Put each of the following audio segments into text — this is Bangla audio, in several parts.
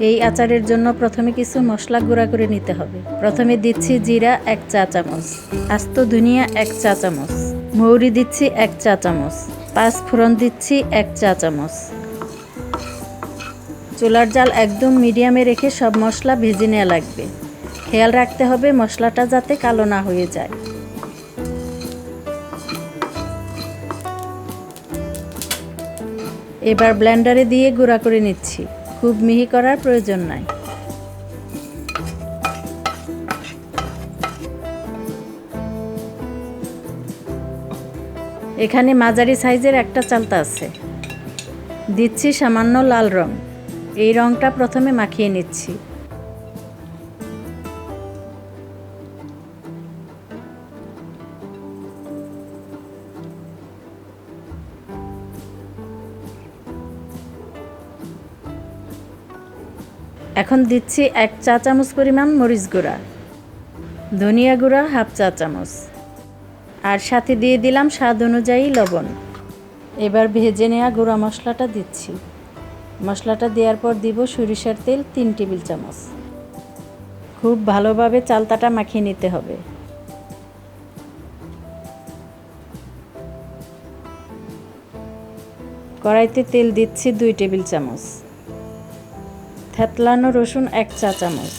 এই আচারের জন্য প্রথমে কিছু মশলা গুঁড়া করে নিতে হবে। প্রথমে দিচ্ছি জিরা 1 চা চামচ, আস্ত ধনিয়া 1 চা চামচ, মৌরি দিচ্ছি 1 চা চামচ, 5 ফোড়ন দিচ্ছি 1 চা চামচ। চুলার জাল একদম মিডিয়ামে রেখে সব মশলা ভেজে নেওয়া লাগবে। খেয়াল রাখতে হবে মশলাটা যাতে কালো না হয়ে যায়। এবার ব্লেন্ডারে দিয়ে গুঁড়া করে নিচ্ছি, খুব মিহি করার প্রয়োজন নাই। এখানে মাঝারি সাইজের একটা চালতা আছে, দিচ্ছি সামান্য লাল রং। এই রংটা প্রথমে মাখিয়ে নিচ্ছি। এখন দিচ্ছি 1 চা চামচ পরিমাণ মরিচ গুঁড়া, ধনিয়া গুঁড়া 1/2 চা চামচ, আর সাথে দিয়ে দিলাম স্বাদ অনুযায়ী লবণ। এবার ভেজে নেওয়া গুঁড়া মশলাটা দিচ্ছি। মশলাটা দেওয়ার পর দিব সরিষার তেল 3 টেবিল চামচ। খুব ভালোভাবে চালতাটা মাখিয়ে নিতে হবে। কড়াইতে তেল দিচ্ছি 2 টেবিল চামচ, থেতলানো রসুন 1 চা চামচ,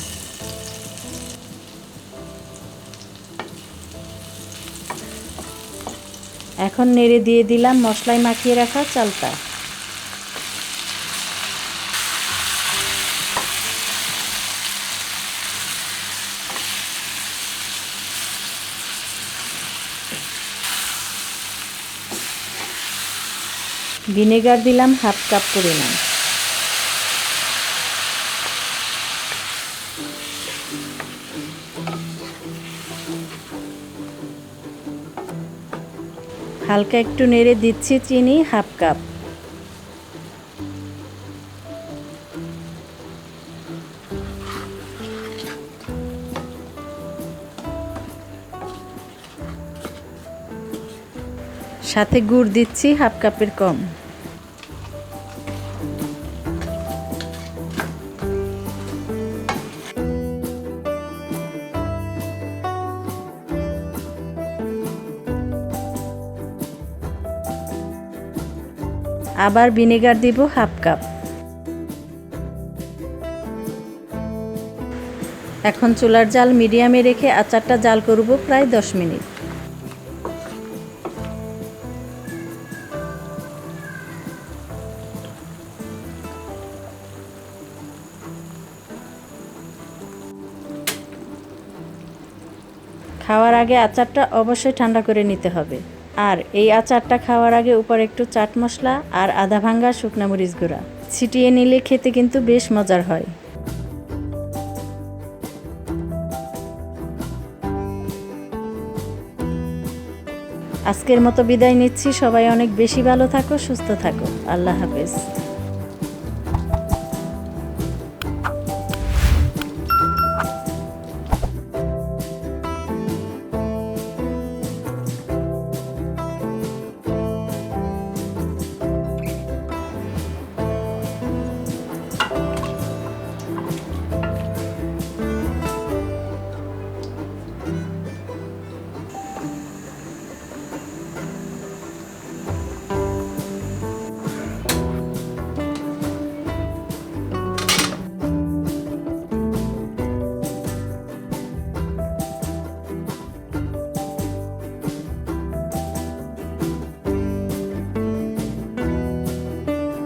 এখন নেড়ে দিয়ে দিলাম মশলায় মাখিয়ে রাখা চালতা। ভিনেগার দিলাম 1/2 কাপ পরিমাণ। হালকা একটু নেড়ে দিচ্ছি চিনি 1/2 কাপ। সাথে গুড় দিচ্ছি 1/2 কাপের কম। আবার ভিনেগার দিব 1/2 কাপ। এখন চুলার জাল মিডিয়ামে রেখে আচারটা জাল করব প্রায় 10 মিনিট। খাওয়ার আগে আচারটা অবশ্যই ঠান্ডা করে নিতে হবে। আর এই আচারটা খাওয়ার আগে উপরে একটু চাট মশলা আর আধা ভাঙ্গা শুকনা মরিচ গুঁড়া ছিটিয়ে নিলে খেতে কিন্তু বেশ মজার হয়। আজকের মতো বিদায় নিচ্ছি। সবাই অনেক বেশি ভালো থাকো, সুস্থ থাকো। আল্লাহ হাফেজ।